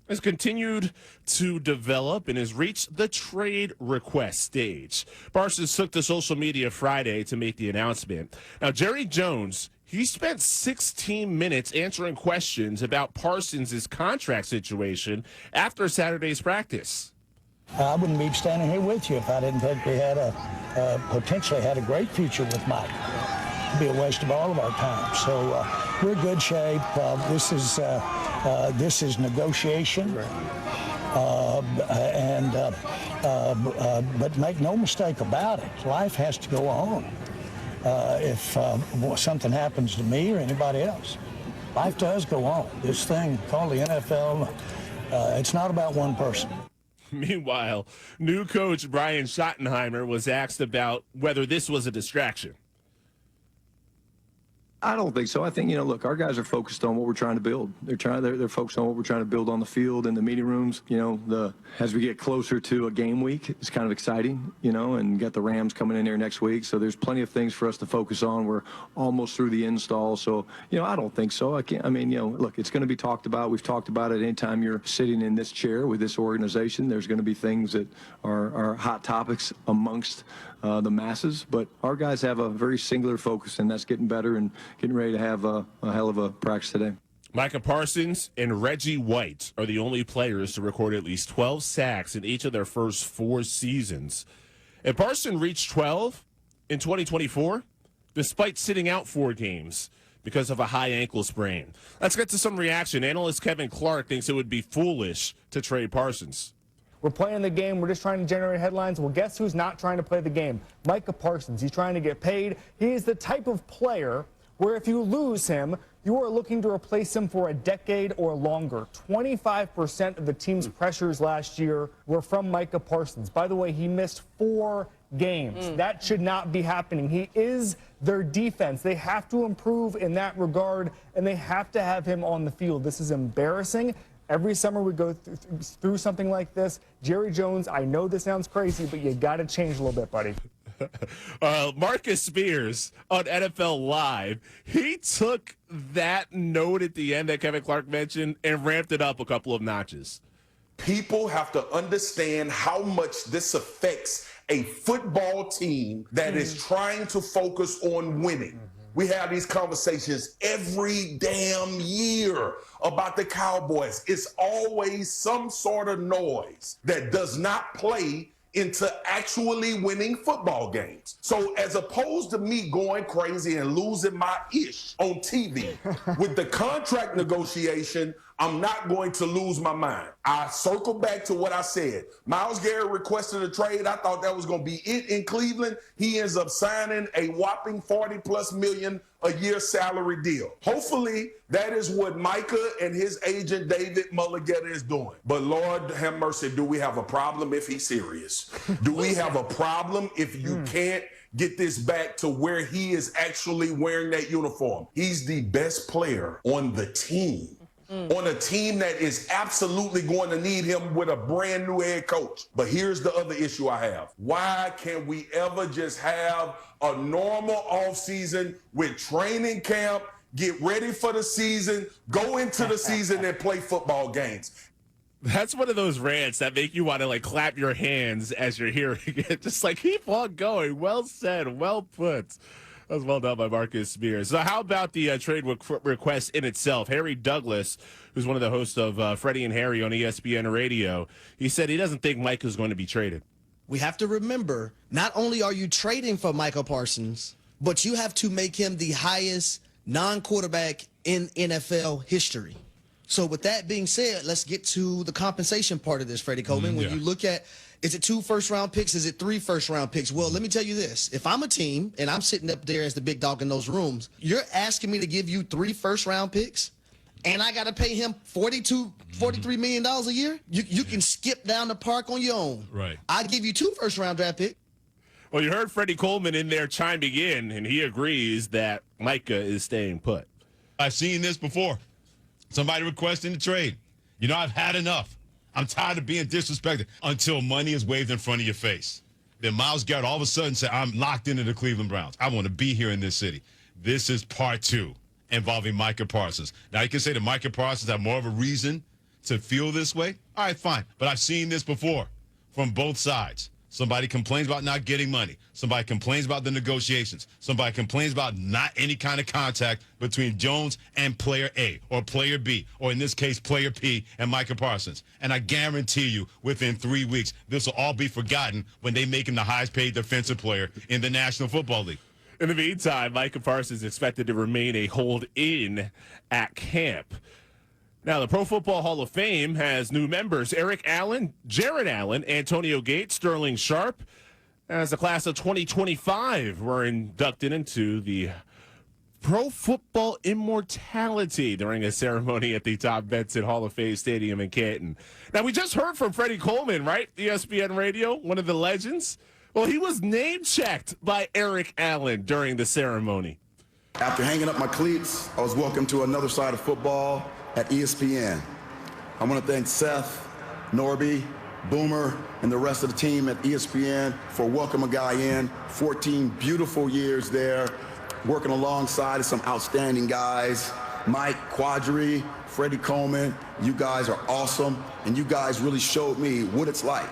has continued to develop and has reached the trade request stage. Parsons took to social media Friday to make the announcement. Now, Jerry Jones, he spent 16 minutes answering questions about Parsons' contract situation after Saturday's practice. I wouldn't be standing here with you if I didn't think we had potentially had a great future with Mike. It'd be a waste of all of our time. So we're in good shape. This is negotiation, but make no mistake about it. Life has to go on. If something happens to me or anybody else, life does go on. This thing called the NFL, it's not about one person. Meanwhile, new coach Brian Schottenheimer was asked about whether this was a distraction. I don't think so. I think, look, our guys are focused on what we're trying to build. They're focused on what we're trying to build on the field and the meeting rooms. As we get closer to a game week, it's kind of exciting, and get the Rams coming in here next week. So there's plenty of things for us to focus on. We're almost through the install. So, I don't think so. Look, it's going to be talked about. We've talked about it anytime you're sitting in this chair with this organization. There's going to be things that are hot topics amongst the masses. But our guys have a very singular focus, and that's getting better and getting ready to have a hell of a practice today. Micah Parsons and Reggie White are the only players to record at least 12 sacks in each of their first 4 seasons. And Parsons reached 12 in 2024 despite sitting out 4 games because of a high ankle sprain. Let's get to some reaction. Analyst Kevin Clark thinks it would be foolish to trade Parsons. We're playing the game. We're just trying to generate headlines. Well, guess who's not trying to play the game? Micah Parsons. He's trying to get paid. He's the type of player where if you lose him, you are looking to replace him for a decade or longer. 25% of the team's pressures last year were from Micah Parsons. By the way, he missed 4 games. That should not be happening. He is their defense. They have to improve in that regard, and they have to have him on the field. This is embarrassing. Every summer we go through something like this. Jerry Jones, I know this sounds crazy, but you got to change a little bit, buddy. Marcus Spears on NFL Live, he took that note at the end that Kevin Clark mentioned and ramped it up a couple of notches. People have to understand how much this affects a football team that is trying to focus on winning. We have these conversations every damn year about the Cowboys. It's always some sort of noise that does not play into actually winning football games. So as opposed to me going crazy and losing my ish on TV with the contract negotiation, I'm not going to lose my mind. I circle back to what I said. Myles Garrett requested a trade. I thought that was going to be it in Cleveland. He ends up signing a whopping $40+ million a year salary deal. Hopefully that is what Micah and his agent David Mulligetta is doing. But Lord have mercy, do we have a problem if he's serious? Do we have a problem if you can't get this back to where he is actually wearing that uniform? He's the best player on the team. On a team that is absolutely going to need him with a brand new head coach. But here's the other issue I have. Why can't we ever just have a normal offseason with training camp, get ready for the season, go into the season and play football games? That's one of those rants that make you want to clap your hands as you're hearing it. Just keep on going. Well said, well put. That was well done by Marcus Spears. So how about the trade request in itself? Harry Douglas, who's one of the hosts of Freddie and Harry on ESPN Radio, he said he doesn't think Micah's going to be traded. We have to remember, not only are you trading for Micah Parsons, but you have to make him the highest non-quarterback in NFL history. So with that being said, let's get to the compensation part of this, Freddie Coleman. When you look at, is it 2 first-round picks? Is it 3 first-round picks? Well, let me tell you this. If I'm a team and I'm sitting up there as the big dog in those rooms, you're asking me to give you 3 first-round picks, and I got to pay him $43 million a year? You can skip down the park on your own. Right. I give you 2 first-round draft picks. Well, you heard Freddie Coleman in there chiming in, and he agrees that Micah is staying put. I've seen this before. Somebody requesting the trade. You know, I've had enough. I'm tired of being disrespected until money is waved in front of your face. Then Myles Garrett all of a sudden said, I'm locked into the Cleveland Browns. I want to be here in this city. This is part 2 involving Micah Parsons. Now, you can say that Micah Parsons have more of a reason to feel this way. All right, fine. But I've seen this before from both sides. Somebody complains about not getting money. Somebody complains about the negotiations. Somebody complains about not any kind of contact between Jones and player A or player B, or in this case, player P and Micah Parsons. And I guarantee you, within 3 weeks, this will all be forgotten when they make him the highest paid defensive player in the National Football League. In the meantime, Micah Parsons is expected to remain a hold-in at camp. Now, the Pro Football Hall of Fame has new members: Eric Allen, Jared Allen, Antonio Gates, Sterling Sharp. As the class of 2025 were inducted into the Pro Football Immortality during a ceremony at the Tom Benson Hall of Fame Stadium in Canton. Now, we just heard from Freddie Coleman, right? ESPN Radio, one of the legends. Well, he was name-checked by Eric Allen during the ceremony. After hanging up my cleats, I was welcomed to another side of football at ESPN. I want to thank Seth, Norby, Boomer, and the rest of the team at ESPN for welcoming a guy in. 14 beautiful years there, working alongside some outstanding guys. Mike, Quadri, Freddie Coleman, you guys are awesome, and you guys really showed me what it's like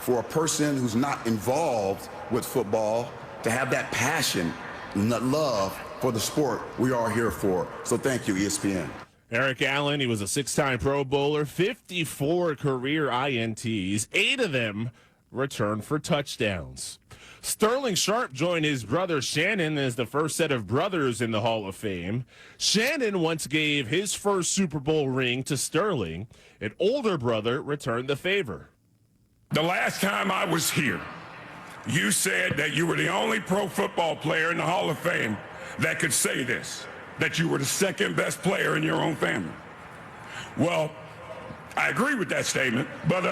for a person who's not involved with football to have that passion and that love for the sport we are here for. So thank you, ESPN. Eric Allen, he was a 6-time Pro Bowler, 54 career INTs, 8 of them returned for touchdowns. Sterling Sharp joined his brother Shannon as the first set of brothers in the Hall of Fame. Shannon once gave his first Super Bowl ring to Sterling. An older brother returned the favor. The last time I was here, you said that you were the only pro football player in the Hall of Fame that could say this, that you were the second best player in your own family. Well, I agree with that statement, but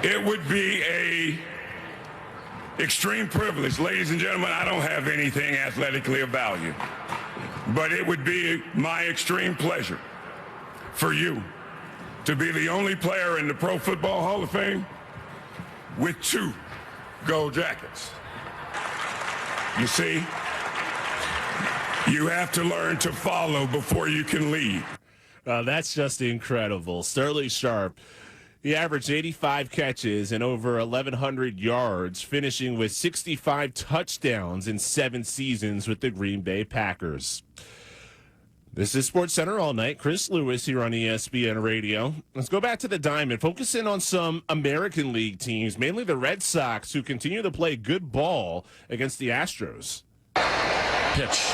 it would be a extreme privilege. Ladies and gentlemen, I don't have anything athletically of value, but it would be my extreme pleasure for you to be the only player in the Pro Football Hall of Fame with 2 gold jackets. You see, you have to learn to follow before you can lead. That's just incredible. Sterling Sharp, he averaged 85 catches and over 1,100 yards, finishing with 65 touchdowns in 7 seasons with the Green Bay Packers. This is SportsCenter All Night. Chris Lewis here on ESPN Radio. Let's go back to the Diamond. Focus in on some American League teams, mainly the Red Sox, who continue to play good ball against the Astros. Pitch.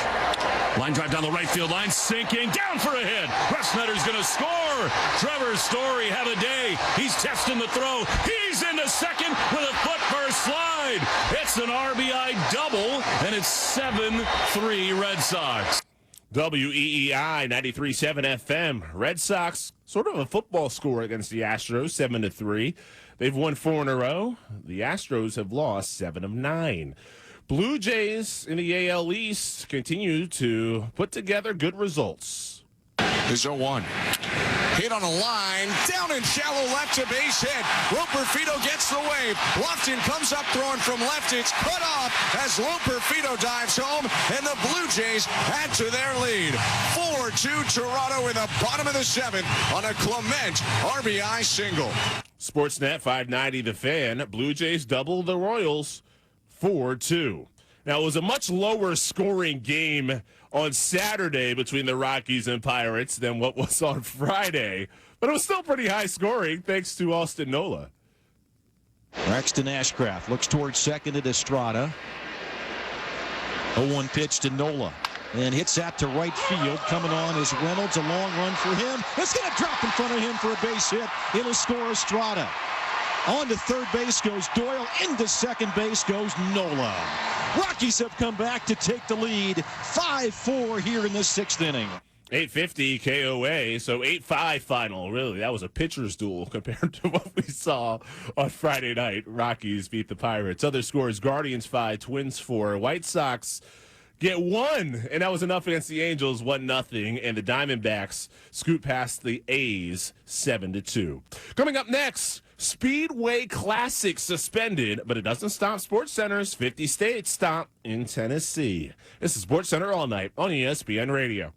Line drive down the right field line, sinking, down for a hit. Resnetter's going to score. Trevor Story have a day. He's testing the throw. He's into second with a foot first slide. It's an RBI double, and it's 7-3 Red Sox. WEEI 93.7 FM. Red Sox, sort of a football score against the Astros, 7-3. They've won 4 in a row. The Astros have lost 7 of 9. Blue Jays in the AL East continue to put together good results. Here's 0-1. Hit on a line, down in shallow left to base hit. Loper Fido gets the wave. Lofton comes up throwing from left. It's cut off as Loper Fido dives home, and the Blue Jays add to their lead. 4-2 Toronto in the bottom of the 7th on a Clement RBI single. Sportsnet 590 The Fan. Blue Jays double the Royals 4-2. Now, it was a much lower scoring game on Saturday between the Rockies and Pirates than what was on Friday, but it was still pretty high scoring thanks to Austin Nola. Braxton Ashcraft looks towards second at Estrada. 0-1 pitch to Nola. And hits that to right field. Coming on is Reynolds. A long run for him. It's going to drop in front of him for a base hit. It'll score Estrada. On to third base goes Doyle. Into second base goes Nola. Rockies have come back to take the lead. 5-4 here in the 6th inning. 8:50 KOA, so 8-5 final. Really, that was a pitcher's duel compared to what we saw on Friday night. Rockies beat the Pirates. Other scores, Guardians 5, Twins 4. White Sox get 1, and that was enough against the Angels, 1-0, and the Diamondbacks scoot past the A's 7-2. Coming up next, Speedway Classic suspended, but it doesn't stop SportsCenter's 50 States stop in Tennessee. This is SportsCenter All Night on ESPN Radio.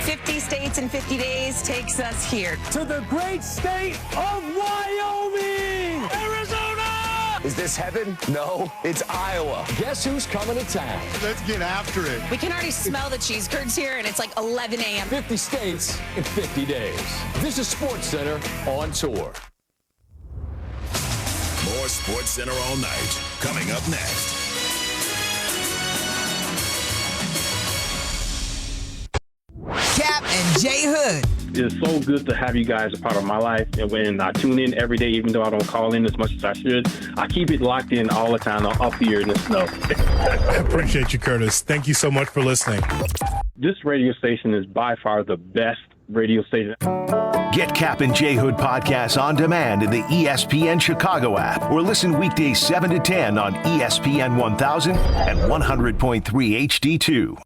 50 states in 50 days takes us here To the great state of Wyoming! Arizona! Is this heaven? No, it's Iowa. Guess who's coming to town? Let's get after it. We can already smell the cheese curds here, and it's like 11 a.m. 50 states in 50 days. This is SportsCenter on tour. More SportsCenter All Night coming up next. Cap and J Hood. It's so good to have you guys a part of my life. And when I tune in every day, even though I don't call in as much as I should, I keep it locked in all the time off here in the snow. I appreciate you, Curtis. Thank you so much for listening. This radio station is by far the best radio station. Get Cap and J Hood podcasts on demand in the ESPN Chicago app or listen weekdays 7 to 10 on ESPN 1000 and 100.3 HD2.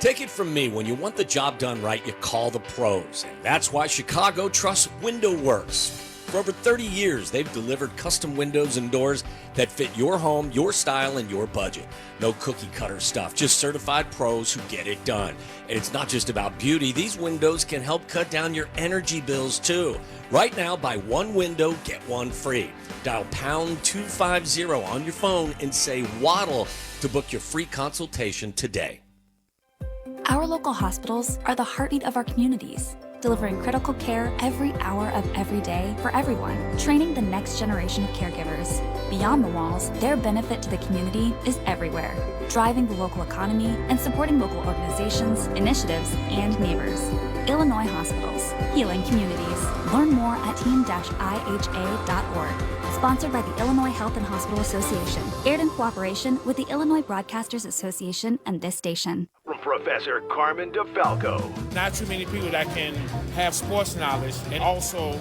Take it from me, when you want the job done right, you call the pros. And that's why Chicago trusts Window Works. For over 30 years, they've delivered custom windows and doors that fit your home, your style, and your budget. No cookie cutter stuff, just certified pros who get it done. And it's not just about beauty. These windows can help cut down your energy bills, too. Right now, buy one window, get one free. Dial pound 250 on your phone and say Waddle to book your free consultation today. Our local hospitals are the heartbeat of our communities, delivering critical care every hour of every day for everyone, training the next generation of caregivers. Beyond the walls, their benefit to the community is everywhere, driving the local economy and supporting local organizations, initiatives, and neighbors. Illinois Hospitals, healing communities. Learn more at team-iha.org. Sponsored by the Illinois Health and Hospital Association. Aired in cooperation with the Illinois Broadcasters Association and this station. From Professor Carmen DeFalco. Not too many people that can have sports knowledge and also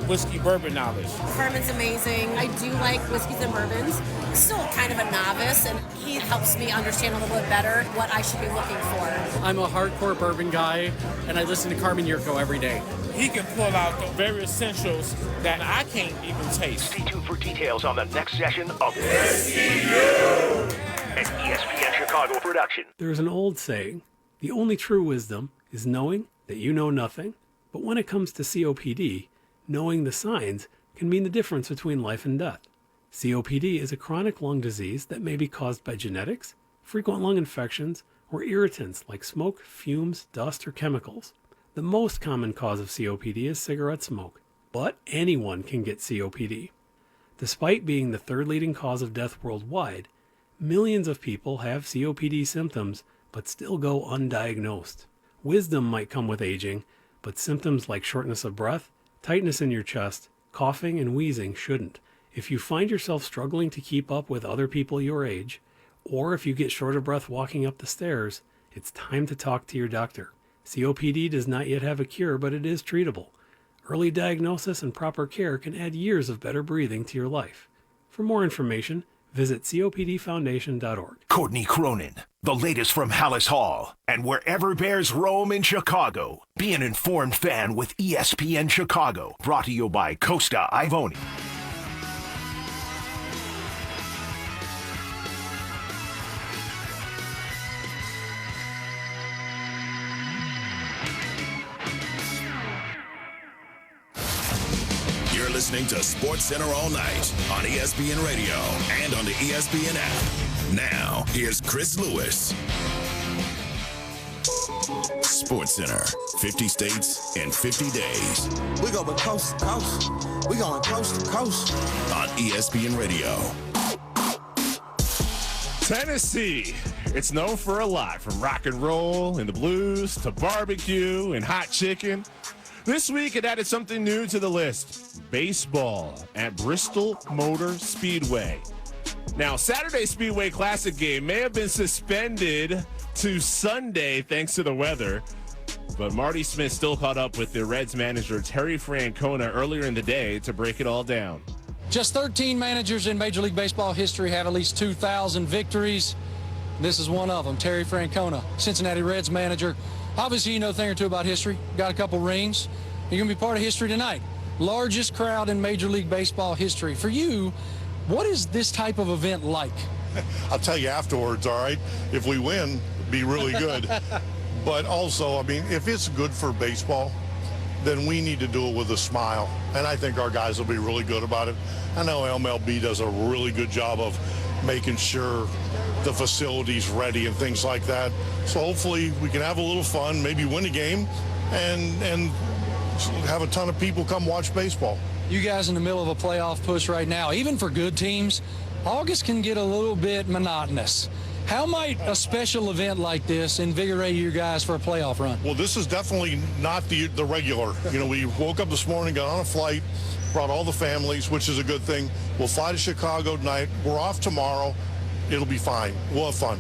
whiskey bourbon knowledge. Carmen's amazing. I do like whiskeys and bourbons. I'm still kind of a novice, and he helps me understand a little bit better what I should be looking for. I'm a hardcore bourbon guy, and I listen to Carmen Yurko every day. He can pull out the very essentials that I can't even taste. Stay tuned for details on the next session of SCU, an ESPN Chicago production. There's an old saying, the only true wisdom is knowing that you know nothing. But when it comes to COPD, knowing the signs can mean the difference between life and death. COPD is a chronic lung disease that may be caused by genetics, frequent lung infections, or irritants like smoke, fumes, dust, or chemicals. The most common cause of COPD is cigarette smoke, but anyone can get COPD. Despite being the third leading cause of death worldwide, millions of people have COPD symptoms but still go undiagnosed. Wisdom might come with aging, but symptoms like shortness of breath, tightness in your chest, coughing, and wheezing shouldn't. If you find yourself struggling to keep up with other people your age, or if you get short of breath walking up the stairs, it's time to talk to your doctor. COPD does not yet have a cure, but it is treatable. Early diagnosis and proper care can add years of better breathing to your life. For more information, visit copdfoundation.org. Courtney Cronin, the latest from Hallis Hall, and wherever Bears roam in Chicago. Be an informed fan with ESPN Chicago, brought to you by Costa Ivoni. Listening to SportsCenter All Night on ESPN Radio and on the ESPN app. Now, here's Chris Lewis. Sports Center, 50 states in 50 days. We going coast to coast. We going coast to coast. On ESPN Radio. Tennessee, it's known for a lot, from rock and roll and the blues to barbecue and hot chicken. This week, it added something new to the list: baseball at Bristol Motor Speedway. Now, Saturday's Speedway Classic game may have been suspended to Sunday thanks to the weather, but Marty Smith still caught up with the Reds manager Terry Francona earlier in the day to break it all down. Just 13 managers in Major League Baseball history have at least 2,000 victories. This is one of them, Terry Francona, Cincinnati Reds manager. Obviously, you know a thing or two about history. Got a couple rings. You're going to be part of history tonight. Largest crowd in Major League Baseball history. For you, what is this type of event like? I'll tell you afterwards, all right? If we win, it'd be really good. But also, I mean, if it's good for baseball, then we need to do it with a smile. And I think our guys will be really good about it. I know MLB does a really good job of making sure the facility's ready and things like that. So hopefully we can have a little fun, maybe win a game, and have a ton of people come watch baseball. You guys in the middle of a playoff push right now. Even for good teams, August can get a little bit monotonous. How might a special event like this invigorate you guys for a playoff run? Well, this is definitely not the regular. You know, we woke up this morning, got on a flight, brought all the families, which is a good thing. We'll fly to Chicago tonight. We're off tomorrow. It'll be fine. We'll have fun.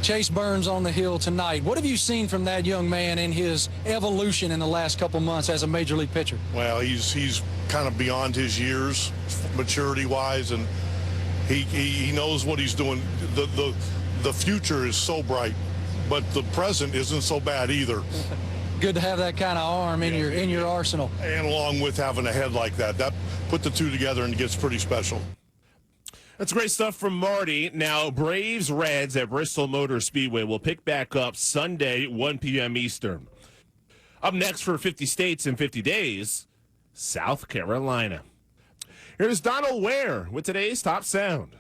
Chase Burns on the hill tonight. What have you seen from that young man in his evolution in the last couple months as a major league pitcher? Well, he's kind of beyond his years, maturity-wise, and he knows what he's doing. The future is so bright, but the present isn't so bad either. Good to have that kind of arm in your arsenal. And along with having a head like that, put the two together and it gets pretty special. That's great stuff from Marty. Now, Braves Reds at Bristol Motor Speedway will pick back up Sunday, 1 p.m. Eastern. Up next for 50 states in 50 days, South Carolina. Here's Donald Ware with today's Top Sound.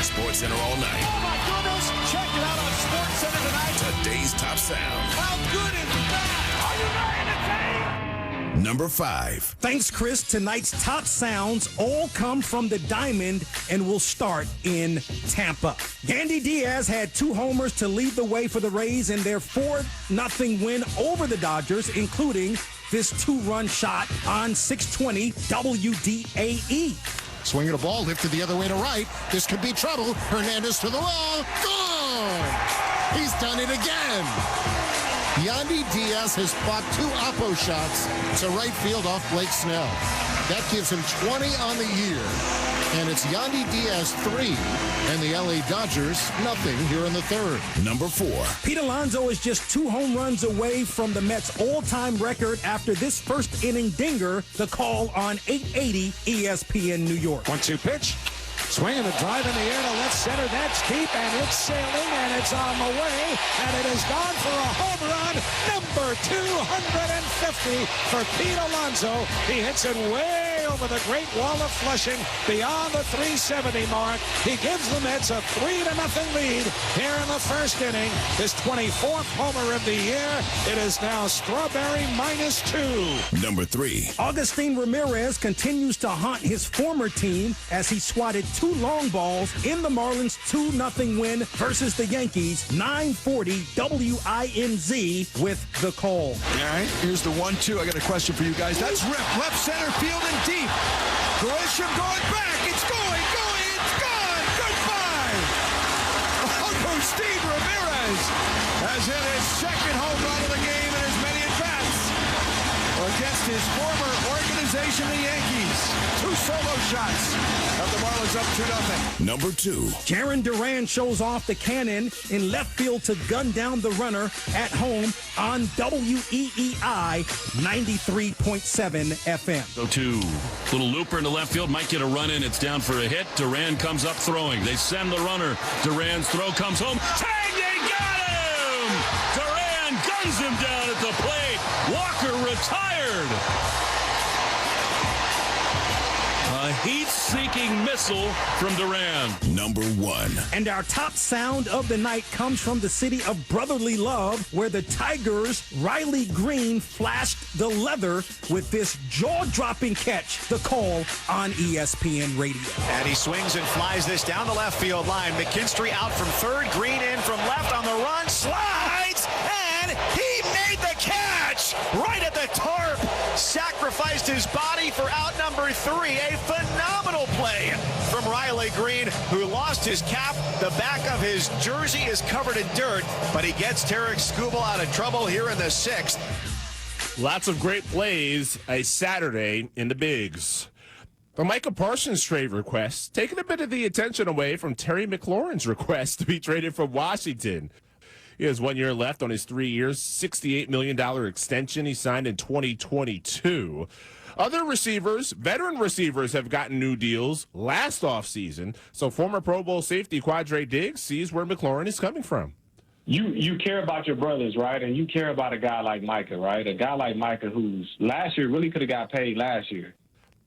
Sports Center all night. Oh, my goodness. Check it out on Sports Center tonight. Today's Top Sound. How good is that? Are you ready to take? Number 5. Thanks, Chris. Tonight's top sounds all come from the Diamond and will start in Tampa. Yandy Diaz had 2 homers to lead the way for the Rays in their 4-0 win over the Dodgers, including this 2-run shot on 620 WDAE. Swinging a ball, lifted the other way to right. This could be trouble. Hernandez to the wall. Gone! He's done it again. Yandy Diaz has fought 2 oppo shots to right field off Blake Snell. That gives him 20 on the year. And it's Yandy Diaz 3 and the LA Dodgers nothing here in the 3rd. Number 4. Pete Alonso is just 2 home runs away from the Mets' all-time record after this first-inning dinger, the call on 880 ESPN New York. 1-2 pitch. Swinging a drive in the air to left center. That's deep, and it's sailing, and it's on the way, and it is gone for a home run. Number 250 for Pete Alonso. He hits it way over the Great Wall of Flushing, beyond the 370 mark. He gives the Mets a 3-0 lead here in the first inning. His 24th homer of the year. It is now Strawberry -2. Number 3. Augustin Ramirez continues to haunt his former team as he swatted 2 long balls in the Marlins' 2-0 win versus the Yankees. 940 WINZ with the call. All right, here's the 1-2. I got a question for you guys. That's ripped left center field and deep. Grisham going back. It's going. It's gone. Goodbye. Agustin Ramirez has hit his second home run of the game in as many at-bats against his former organization, the Yankees. 2 solo shots of the Marlins up 2-0. Number 2. Jarren Duran shows off the cannon in left field to gun down the runner at home on WEEI 93.7 FM. Go to little looper into left field, might get a run in. It's down for a hit. Duran comes up throwing. They send the runner. Duran's throw comes home. Tag! They got him! Duran guns him down at the plate. Walker retired. heat-seeking missile from Duran. Number 1. And our top sound of the night comes from the city of brotherly love, where the Tigers' Riley Green flashed the leather with this jaw-dropping catch, the call on ESPN Radio. And he swings and flies this down the left field line. McKinstry out from third, Green in from left on the run, slides, and he made the catch right at the tarp. Sacrificed his body for out number 3. A phenomenal play from Riley Green, who lost his cap. The back of his jersey is covered in dirt, but he gets Tarek Skubal out of trouble here in the 6th. Lots of great plays a Saturday in the Bigs. The Micah Parsons trade request taking a bit of the attention away from Terry McLaurin's request to be traded from Washington. He has 1 year left on his 3 years, $68 million extension he signed in 2022. Other receivers, veteran receivers, have gotten new deals last offseason, so former Pro Bowl safety Quadre Diggs sees where McLaurin is coming from. You care about your brothers, right? And you care about a guy like Micah, right? A guy like Micah who's last year really could have got paid last year.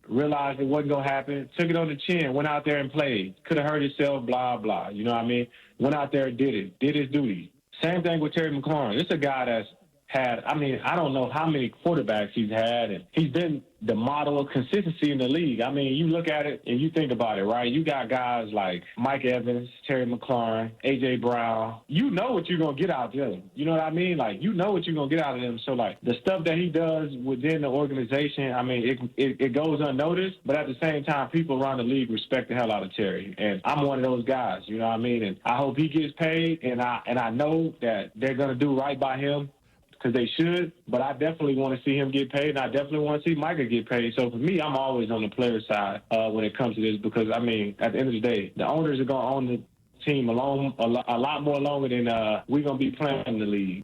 Realized it wasn't going to happen, took it on the chin, went out there and played. Could have hurt himself, blah, blah. You know what I mean? Went out there and did his duty. Same thing with Terry McLaurin. It's a guy that's had, I don't know how many quarterbacks he's had, and he's been the model of consistency in the league. I mean, you look at it and you think about it, right? You got guys like Mike Evans, Terry McLaurin, A.J. Brown. You know what you're going to get out of them. You know what I mean? Like, you know what you're going to get out of them. So, like, the stuff that he does within the organization, I mean, it goes unnoticed, but at the same time, people around the league respect the hell out of Terry. And I'm one of those guys, you know what I mean? And I hope he gets paid, and I know that they're going to do right by him, because they should, but I definitely want to see him get paid, and I definitely want to see Micah get paid. So for me, I'm always on the player side when it comes to this, because, I mean, at the end of the day, the owners are going to own the team a lot more longer than we're going to be playing in the league.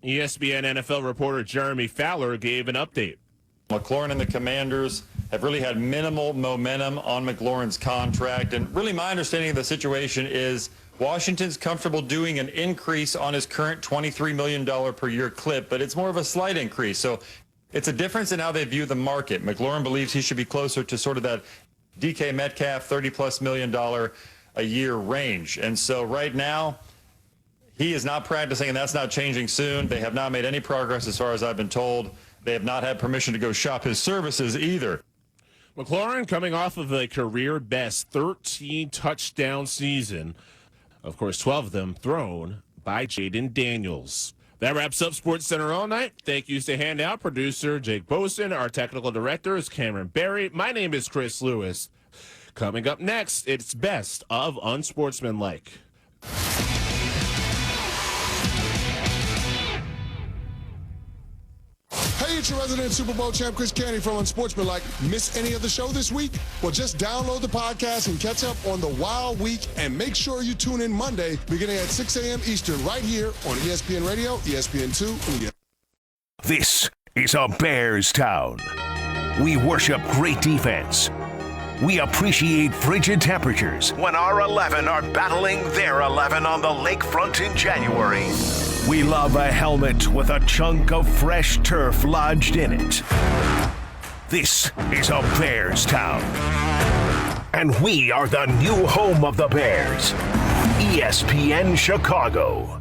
ESPN NFL reporter Jeremy Fowler gave an update. McLaurin and the Commanders have really had minimal momentum on McLaurin's contract, and really my understanding of the situation is Washington's comfortable doing an increase on his current $23 million per year clip, but it's more of a slight increase. So it's a difference in how they view the market. McLaurin believes he should be closer to sort of that DK Metcalf $30+ million a year range. And so right now, he is not practicing, and that's not changing soon. They have not made any progress as far as I've been told. They have not had permission to go shop his services either. McLaurin coming off of a career-best 13 touchdown season. Of course, 12 of them thrown by Jaden Daniels. That wraps up SportsCenter All Night. Thank you to Handout producer Jake Boson. Our technical director is Cameron Barry. My name is Chris Lewis. Coming up next, it's Best of Unsportsmanlike. Hey, it's your resident Super Bowl champ, Chris Canty from Unsportsmanlike. Miss any of the show this week? Well, just download the podcast and catch up on the wild week, and make sure you tune in Monday beginning at 6 a.m. Eastern right here on ESPN Radio, ESPN2. This is a Bears town. We worship great defense. We appreciate frigid temperatures when our 11 are battling their 11 on the lakefront in January. We love a helmet with a chunk of fresh turf lodged in it. This is a Bears town. And we are the new home of the Bears. ESPN Chicago.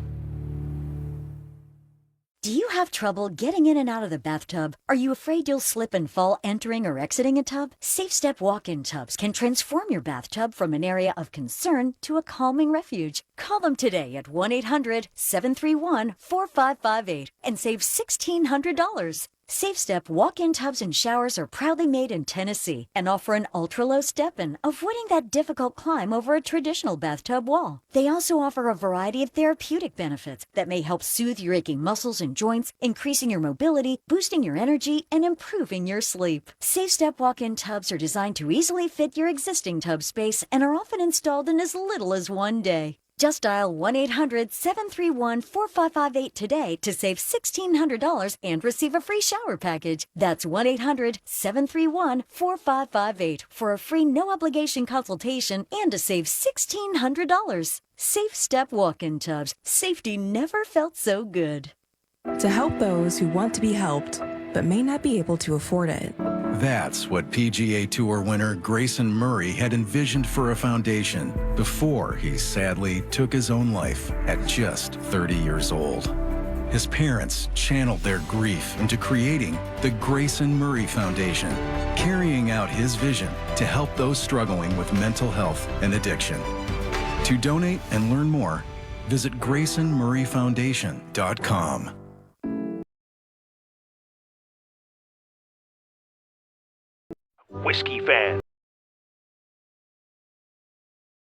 Do you have trouble getting in and out of the bathtub? Are you afraid you'll slip and fall entering or exiting a tub? SafeStep walk-in tubs can transform your bathtub from an area of concern to a calming refuge. Call them today at 1-800-731-4558 and save $1,600. SafeStep walk-in tubs and showers are proudly made in Tennessee and offer an ultra-low step-in, avoiding that difficult climb over a traditional bathtub wall. They also offer a variety of therapeutic benefits that may help soothe your aching muscles and joints, increasing your mobility, boosting your energy, and improving your sleep. SafeStep walk-in tubs are designed to easily fit your existing tub space and are often installed in as little as one day. Just dial 1-800-731-4558 today to save $1,600 and receive a free shower package. That's 1-800-731-4558 for a free no-obligation consultation and to save $1,600. SafeStep walk-in tubs. Safety never felt so good. To help those who want to be helped but may not be able to afford it. That's what PGA Tour winner Grayson Murray had envisioned for a foundation before he sadly took his own life at just 30 years old. His parents channeled their grief into creating the Grayson Murray Foundation, carrying out his vision to help those struggling with mental health and addiction. To donate and learn more, visit GraysonMurrayFoundation.com. Whiskey fans,